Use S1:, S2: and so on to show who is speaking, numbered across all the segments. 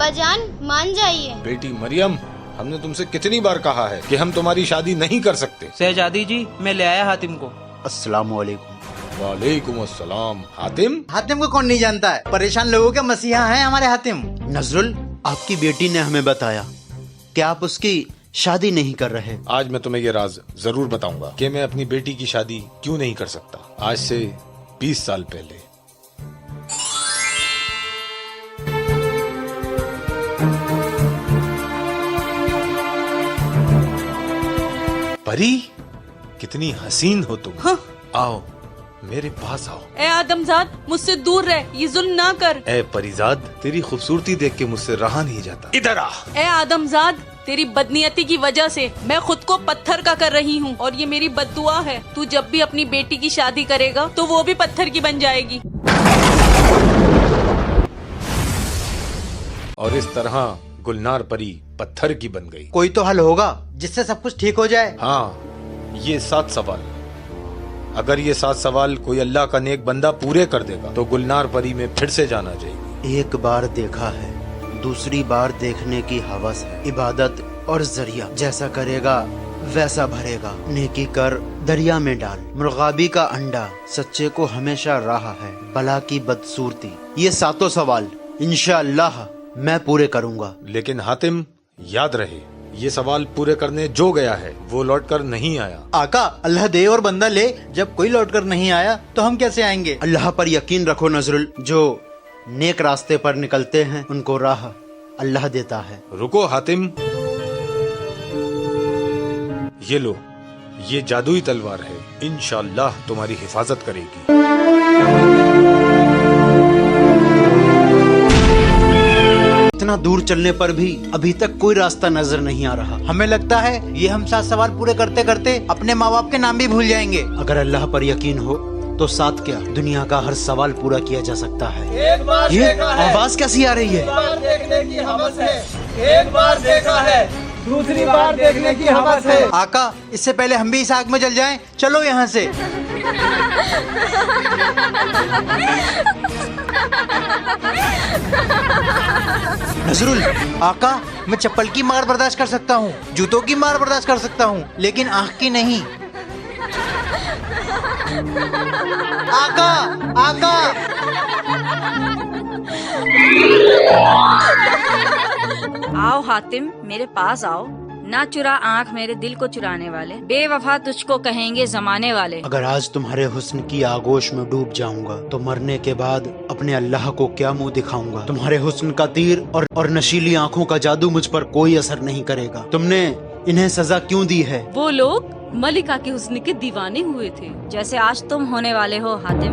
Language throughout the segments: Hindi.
S1: अब्बा जान मान जाइए।
S2: बेटी मरियम, हमने तुमसे कितनी बार कहा है कि हम तुम्हारी शादी नहीं कर सकते।
S3: शहजादी जी, मैं ले आया हातिम को।
S4: अस्सलाम वालेकुम।
S2: वालेकुम अस्सलाम। हातिम?
S5: हातिम को कौन नहीं जानता है, परेशान लोगों के मसीहा हैं हमारे हातिम।
S4: नजरुल, आपकी बेटी ने हमें बताया कि आप उसकी शादी नहीं कर रहे।
S2: आज मैं तुम्हें ये राज जरूर बताऊंगा कि मैं अपनी बेटी की शादी क्यों नहीं कर सकता। आज से 20 साल पहले परी, कितनी हसीन हो तुम।
S6: हाँ।
S2: आओ मेरे पास आओ।
S6: ए आदमजाद, मुझसे दूर रह, ये जुल्म ना कर।
S2: ए परिजाद, तेरी खूबसूरती देख के मुझसे रहा नहीं जाता। इधर आ।
S6: ए आदमजाद, तेरी बदनीयती की वजह से मैं खुद को पत्थर का कर रही हूँ और ये मेरी बद्दुआ है। तू जब भी अपनी बेटी की शादी करेगा तो वो भी पत्थर की बन जाएगी।
S2: और इस तरह गुलनार परी पत्थर की बन गई।
S5: कोई तो हल होगा जिससे सब कुछ ठीक हो जाए।
S2: हाँ, ये 7 सवाल, अगर ये 7 सवाल कोई अल्लाह का नेक बंदा पूरे कर देगा तो गुलनार परी में फिर से जाना चाहिए।
S4: एक बार देखा है, दूसरी बार देखने की हवस है। इबादत और जरिया, जैसा करेगा वैसा भरेगा। नेकी कर दरिया में डाल, मुर्गाबी का अंडा, सच्चे को हमेशा राह है, बला की बदसूरती। ये 7 सवाल इंशाअल्लाह मैं पूरे करूँगा।
S2: लेकिन हातिम, याद रहे, ये सवाल पूरे करने जो गया है वो लौट कर नहीं आया।
S5: आका, अल्लाह दे और बंदा ले, जब कोई लौट कर नहीं आया तो हम कैसे आएंगे।
S4: अल्लाह पर यकीन रखो नजरुल, जो नेक रास्ते पर निकलते हैं उनको राह अल्लाह देता है।
S2: रुको हातिम, ये लो, ये जादुई तलवार है, इंशाअल्लाह तुम्हारी हिफाजत करेगी।
S4: इतना दूर चलने पर भी अभी तक कोई रास्ता नजर नहीं आ रहा।
S5: हमें लगता है ये हम 7 सवाल पूरे करते करते अपने माँ बाप के नाम भी भूल जाएंगे।
S4: अगर अल्लाह पर यकीन हो तो 7 क्या, दुनिया का हर सवाल पूरा किया जा सकता है।
S5: एक बार
S4: ये आवाज कैसी आ रही है?
S5: देखने की हवस है, एक बार देखा है, दूसरी बार देखने की हवस है। आका, इससे पहले हम भी इस आग में जल जाएं, चलो यहाँ से। नजरुल, आका, मैं चप्पल की मार बर्दाश्त कर सकता हूँ, जूतों की मार बर्दाश्त कर सकता हूँ, लेकिन आँख की नहीं। आका, आका।
S7: आओ हातिम, मेरे पास आओ। ना चुरा आँख मेरे दिल को चुराने वाले, बेवफा तुझको कहेंगे जमाने वाले।
S4: अगर आज तुम्हारे हुस्न की आगोश में डूब जाऊंगा तो मरने के बाद अपने अल्लाह को क्या मुंह दिखाऊंगा। तुम्हारे हुस्न का तीर और नशीली आंखों का जादू मुझ पर कोई असर नहीं करेगा। तुमने इन्हें सजा क्यों दी है?
S6: वो लोग मलिका के हुस्न के दीवाने हुए थे,
S7: जैसे आज तुम होने वाले हो हातिम।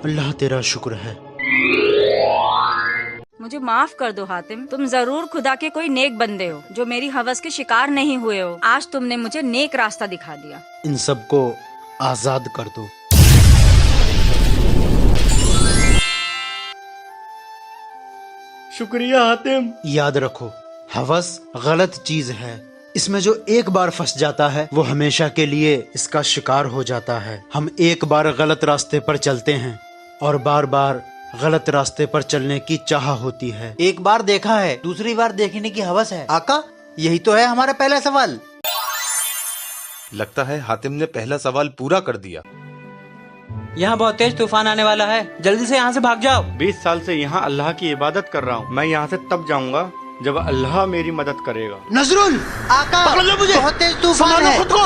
S4: अल्लाह तेरा शुक्र है।
S7: मुझे माफ कर दो हातिम, तुम जरूर खुदा के कोई नेक बंदे हो जो मेरी हवस के शिकार नहीं हुए हो। आज तुमने मुझे नेक रास्ता दिखा दिया।
S4: इन सबको आजाद कर दो।
S5: शुक्रिया हातिम।
S4: याद रखो, हवस गलत चीज है। इसमें जो एक बार फंस जाता है वो हमेशा के लिए इसका शिकार हो जाता है। हम एक बार गलत रास्ते पर चलते हैं और बार बार गलत रास्ते पर चलने की चाह होती है।
S5: एक बार देखा है, दूसरी बार देखने की हवस है। आका, यही तो है हमारा पहला सवाल।
S2: लगता है हातिम ने पहला सवाल पूरा कर दिया।
S3: यहाँ बहुत तेज तूफान आने वाला है, जल्दी से यहाँ से भाग जाओ।
S8: 20 साल से यहाँ अल्लाह की इबादत कर रहा हूँ। मैं यहाँ से तब जाऊँगा जब अल्लाह मेरी मदद करेगा।
S4: नजरुल,
S5: आका,
S4: पकड़ लो मुझे।
S5: बहुत तेज तूफान है।
S4: खुद को।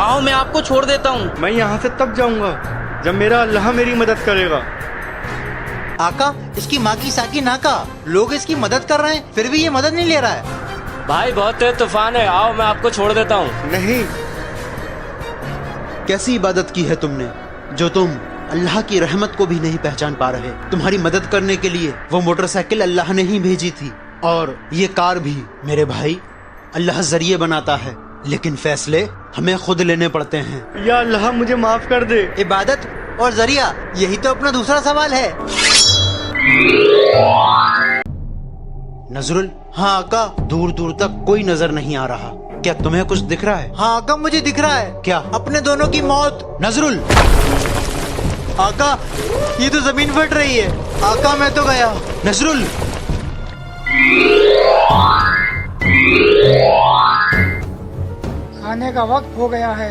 S3: आओ, मैं आपको छोड़ देता हूँ।
S8: मैं यहाँ से तब जाऊँगा जब मेरा अल्लाह मेरी मदद करेगा।
S5: आका, इसकी माँ की साकी नाका, लोग इसकी मदद कर रहे हैं फिर भी ये मदद नहीं ले रहा है।
S9: भाई बहुत तेज तूफान है, आओ मैं आपको छोड़ देता हूँ।
S8: नहीं।
S4: कैसी इबादत की है तुमने जो तुम अल्लाह की रहमत को भी नहीं पहचान पा रहे। तुम्हारी मदद करने के लिए वो मोटरसाइकिल अल्लाह ने ही भेजी थी और ये कार भी। मेरे भाई, अल्लाह जरिए बनाता है लेकिन फैसले हमें खुद लेने पड़ते हैं।
S8: या अल्लाह मुझे माफ कर दे।
S5: इबादत और जरिया, यही तो अपना दूसरा सवाल है।
S4: नजरुल। हाँ आका। दूर दूर तक कोई नजर नहीं आ रहा। क्या तुम्हें कुछ दिख रहा है?
S5: हाँ आका, मुझे दिख रहा है।
S4: क्या?
S5: अपने दोनों की मौत।
S4: नजरुल।
S5: आका, ये तो जमीन फट रही है। आका, मैं तो गया।
S4: नजरुल।
S1: खाने का वक्त हो गया है।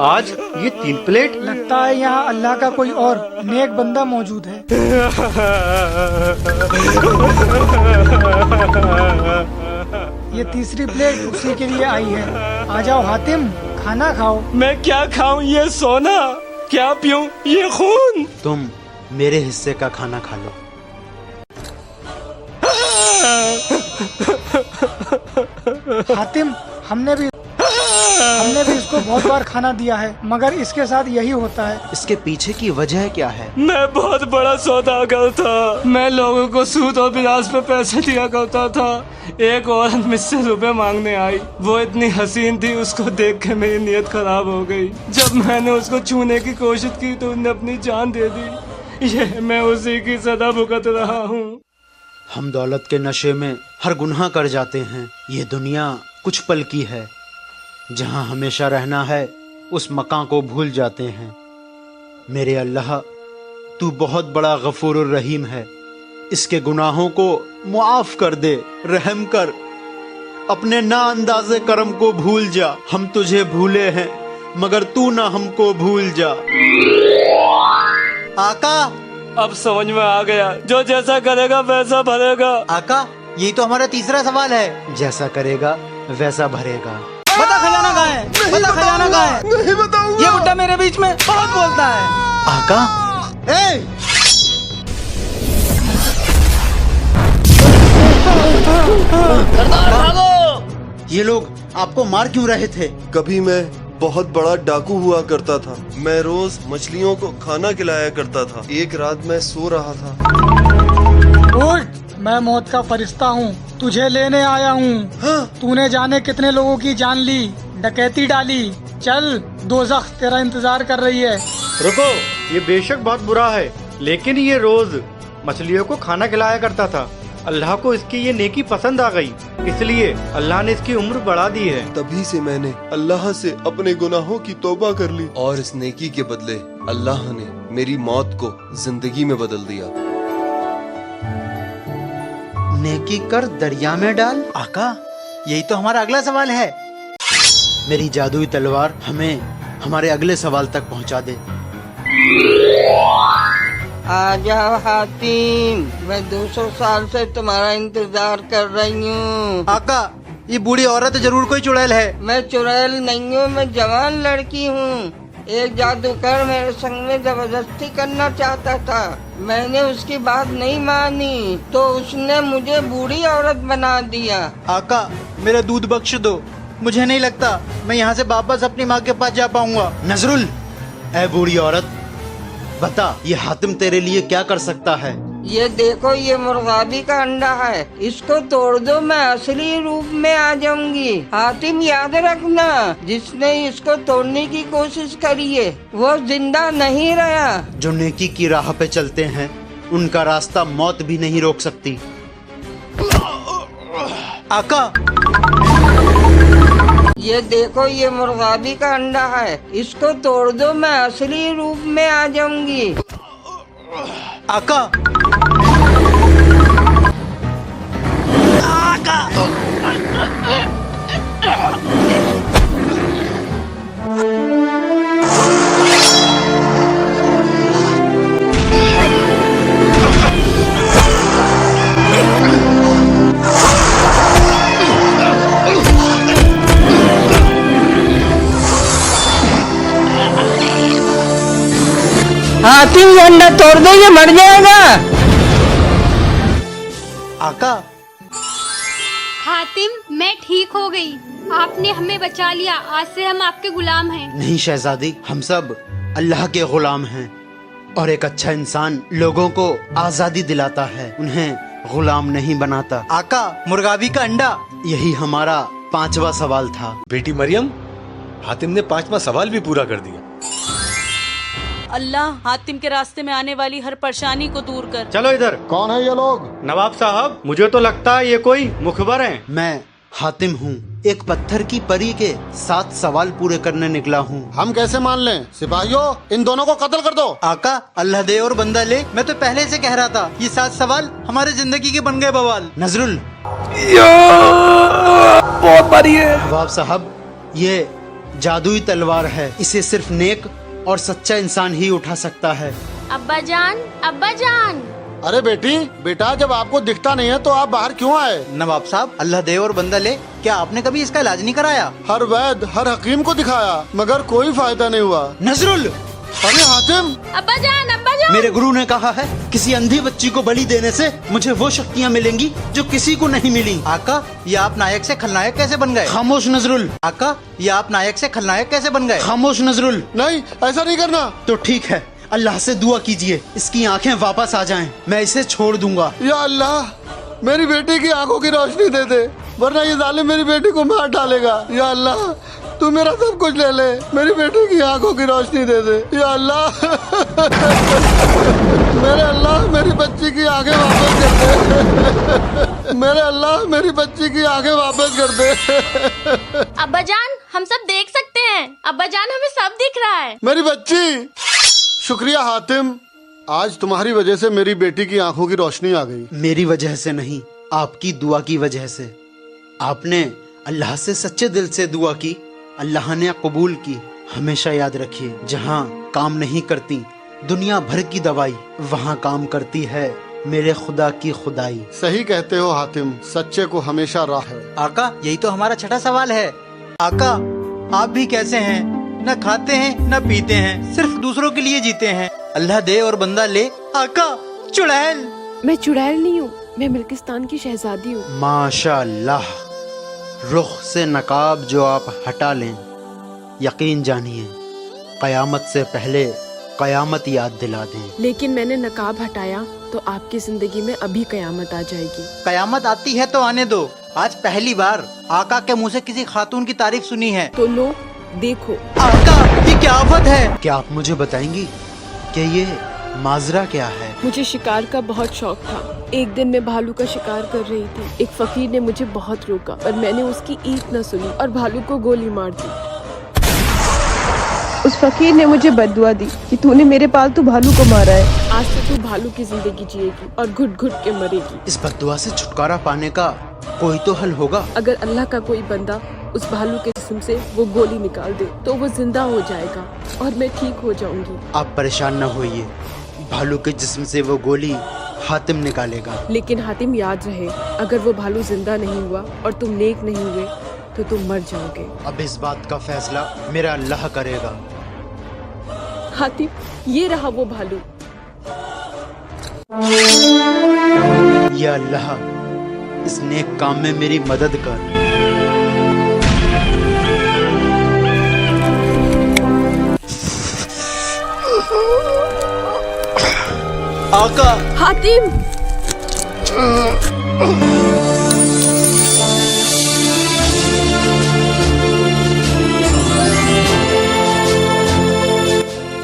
S8: आज ये 3 प्लेट।
S1: लगता है यहाँ अल्लाह का कोई और नेक बंदा मौजूद है। ये तीसरी प्लेट उसी के लिए आई है। आ जाओ हातिम, खाना खाओ।
S9: मैं क्या खाऊं ये सोना, क्या पीऊं ये खून।
S4: तुम मेरे हिस्से का खाना खा लो।
S1: हातिम, हमने भी इसको बहुत बार खाना दिया है, मगर इसके साथ यही होता है।
S4: इसके पीछे की वजह क्या है?
S9: मैं बहुत बड़ा सौदागर था। मैं लोगों को सूद और ब्याज पे पैसे दिया करता था। एक औरत मुझसे रुपए मांगने आई। वो इतनी हसीन थी, उसको देख के मेरी नीयत खराब हो गई। जब मैंने उसको छूने की कोशिश की तो उसने अपनी जान दे दी। ये मैं उसी की सजा भुगत रहा हूँ।
S4: हम दौलत के नशे में हर गुनाह कर जाते हैं। ये दुनिया कुछ पल की है। जहाँ हमेशा रहना है उस मकान को भूल जाते हैं। मेरे अल्लाह, तू बहुत बड़ा गफूर रहीम है। इसके गुनाहों को मुआफ कर दे, रहम कर। अपने ना अंदाजे करम को भूल जा। हम तुझे भूले हैं मगर तू ना हमको भूल जा।
S5: आका,
S9: अब समझ में आ गया, जो जैसा करेगा वैसा भरेगा।
S5: आका, यही तो हमारा तीसरा सवाल है।
S4: जैसा करेगा वैसा भरेगा।
S3: बता खजाना कहाँ है? बता खजाना कहाँ है?
S5: नहीं बताऊंगा।
S3: ये बुड्ढा मेरे बीच में बहुत बोलता है।
S4: आका। ये लोग आपको मार क्यों रहे थे?
S10: कभी मैं बहुत बड़ा डाकू हुआ करता था। मैं रोज मछलियों को खाना खिलाया करता था। एक रात मैं सो रहा था।
S1: उठ, मैं मौत का फरिश्ता हूँ, तुझे लेने आया हूँ।
S10: हाँ?
S1: तूने जाने कितने लोगों की जान ली, डकैती डाली। चल, दोज़ख तेरा इंतजार कर रही है।
S8: रुको, ये बेशक बहुत बुरा है, लेकिन ये रोज मछलियों को खाना खिलाया करता था। अल्लाह को इसकी ये नेकी पसंद आ गई, इसलिए अल्लाह ने इसकी उम्र बढ़ा दी है।
S10: तभी से मैंने अल्लाह से अपने गुनाहों की तौबा कर ली और इस नेकी के बदले अल्लाह ने मेरी मौत को जिंदगी में बदल दिया।
S4: नेकी कर दरिया में डाल।
S5: आका, यही तो हमारा अगला सवाल है।
S4: मेरी जादुई तलवार हमें हमारे अगले सवाल तक पहुंचा दे।
S11: आ जाओ हातिम, मैं 200 साल से तुम्हारा इंतजार कर रही हूँ।
S5: आका, ये बूढ़ी औरत जरूर कोई चुड़ैल है।
S11: मैं चुड़ैल नहीं हूँ, मैं जवान लड़की हूँ। एक जादूगर मेरे संग में जबरदस्ती करना चाहता था। मैंने उसकी बात नहीं मानी तो उसने मुझे बूढ़ी औरत बना दिया।
S5: आका, मेरा दूध बख्श दो। मुझे नहीं लगता मैं यहाँ से वापस अपनी माँ के पास जा पाऊंगा।
S4: नजरुल, ए बूढ़ी औरत, बता ये हातिम तेरे लिए क्या कर सकता है?
S11: ये देखो, ये मुर्गाबी का अंडा है। इसको तोड़ दो, मैं असली रूप में आ जाऊंगी। हातिम, याद रखना, जिसने इसको तोड़ने की कोशिश करी है वो जिंदा नहीं रहा।
S4: जो नेकी की राह पे चलते हैं उनका रास्ता मौत भी नहीं रोक सकती।
S5: आका,
S11: ये देखो, ये मुर्गाबी का अंडा है। इसको तोड़ दो, मैं असली रूप में आ जाऊंगी।
S5: आका,
S11: हातिम, ये अंडा तोड़ दो, ये मर जाएगा।
S5: आका,
S12: हातिम, मैं ठीक हो गई। आपने हमें बचा लिया। आज से हम आपके गुलाम हैं।
S4: नहीं शहजादी, हम सब अल्लाह के गुलाम हैं और एक अच्छा इंसान लोगों को आजादी दिलाता है, उन्हें गुलाम नहीं बनाता।
S5: आका, मुर्गाबी का अंडा।
S4: यही हमारा 5वां सवाल था।
S2: बेटी मरियम, हातिम ने 5वां सवाल भी पूरा कर दिया।
S6: अल्लाह हातिम के रास्ते में आने वाली हर परेशानी को दूर कर।
S8: चलो इधर।
S13: कौन है ये लोग?
S8: नवाब साहब, मुझे तो लगता है ये कोई मुखबर हैं।
S4: मैं हातिम हूँ, एक पत्थर की परी के 7 सवाल पूरे करने निकला हूँ।
S13: हम कैसे मान लें? सिपाहियों, इन दोनों को कत्ल कर दो।
S5: आका, अल्लाह दे और बंदा ले। मैं तो पहले से कह रहा था, ये 7 सवाल हमारे जिंदगी के बन गए बवाल।
S4: नजरुल,
S9: बहुत भारी है।
S4: नवाब साहब, ये जादुई तलवार है, इसे सिर्फ नेक और सच्चा इंसान ही उठा सकता है।
S12: अब्बा जान, अब्बा जान।
S13: अरे बेटा, जब आपको दिखता नहीं है तो आप बाहर क्यों आए?
S5: नवाब साहब, अल्लाह दे और बंदा ले, क्या आपने कभी इसका इलाज नहीं कराया?
S13: हर वैद, हर हकीम को दिखाया, मगर कोई फायदा नहीं हुआ।
S4: नजरुल!
S13: अरे हातिम!
S12: अब्बा जान, अब्बा जान।
S4: मेरे गुरु ने कहा है, किसी अंधी बच्ची को बलि देने से मुझे वो शक्तियाँ मिलेंगी जो किसी को नहीं मिली।
S5: आका, ये आप नायक से खलनायक कैसे बन गए?
S4: खामोश नजरुल।
S5: आका, ये आप नायक से खलनायक कैसे बन गए?
S4: खामोश नजरुल।
S13: नहीं, ऐसा नहीं करना।
S4: तो ठीक है, अल्लाह से दुआ कीजिए, इसकी आंखें वापस आ जाएं, मैं इसे छोड़ दूंगा।
S13: या अल्लाह, मेरी बेटी की आंखों की रोशनी दे दे, वरना ये जालिम मेरी बेटी को मार डालेगा। या अल्लाह, तू मेरा सब कुछ ले ले, मेरी बेटी की आंखों की रोशनी दे दे। या अल्लाह, मेरे अल्लाह, मेरी बच्ची की आंखें वापस कर दे। मेरे अल्लाह, मेरी बच्ची की आंखें वापस कर दे।
S12: अब्बा जान, हम सब देख सकते हैं। अब्बा जान, हमें सब दिख रहा है।
S13: मेरी बच्ची! शुक्रिया हातिम, आज तुम्हारी वजह से मेरी बेटी की आंखों की रोशनी आ गई।
S4: मेरी वजह से नहीं, आपकी दुआ की वजह से। आपने अल्लाह से सच्चे दिल से दुआ की, अल्लाह ने कबूल की। हमेशा याद रखिए, जहाँ काम नहीं करती दुनिया भर की दवाई, वहाँ काम करती है मेरे खुदा की खुदाई।
S13: सही कहते हो हातिम, सच्चे को हमेशा राह है।
S5: आका, यही तो हमारा 6ठा सवाल है। आका, आप भी कैसे हैं? न खाते हैं न पीते हैं, सिर्फ दूसरों के लिए जीते हैं। अल्लाह दे और बंदा ले। आका, चुड़ैल।
S14: मैं चुड़ैल नहीं हूँ, मैं मिल्किस्तान की शहजादी हूँ।
S4: माशाअल्लाह, रुख से नकाब जो आप हटा लें, यकीन जानिए कयामत से पहले कयामत याद दिला दें।
S14: लेकिन मैंने नकाब हटाया तो आपकी जिंदगी में अभी कयामत आ जाएगी।
S5: कयामत आती है तो आने दो। आज पहली बार आका के मुंह से किसी खातून की तारीफ सुनी है।
S14: तो लो, देखो।
S5: आका, ये क्या आफत है?
S4: क्या आप मुझे बताएंगी कि ये माजरा क्या है?
S14: मुझे शिकार का बहुत शौक था। एक दिन मैं भालू का शिकार कर रही थी। एक फकीर ने मुझे बहुत रोका, पर मैंने उसकी ईद न सुनी और भालू को गोली मार दी। उस फकीर ने मुझे बद्दुआ दी कि तूने मेरे पालतू भालू को मारा है। आज से तू भालू की जिंदगी जिएगी और घुट घुट के मरेगी।
S4: इस बद्दुआ से छुटकारा पाने का कोई तो हल होगा।
S14: अगर अल्लाह का कोई बंदा उस भालू के जिस्म से वो गोली निकाल दे तो वो जिंदा हो जाएगा और मैं ठीक हो जाऊंगी।
S4: आप परेशान न होइए, भालू के जिस्म से वो गोली हातिम निकालेगा।
S14: लेकिन हातिम, याद रहे, अगर वो भालू जिंदा नहीं हुआ और तुम नेक नहीं हुए तो तुम मर जाओगे।
S4: अब इस बात का फैसला मेरा अल्लाह करेगा।
S14: हातिम, ये रहा वो भालू।
S4: या अल्लाह, इस नेक काम में मेरी मदद कर।
S5: आका।
S14: हातिम।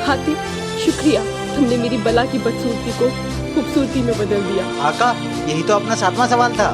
S14: हातिम, शुक्रिया, तुमने मेरी बला की बदसूरती को खूबसूरती में बदल दिया।
S5: आका, यही तो अपना 7वां सवाल था।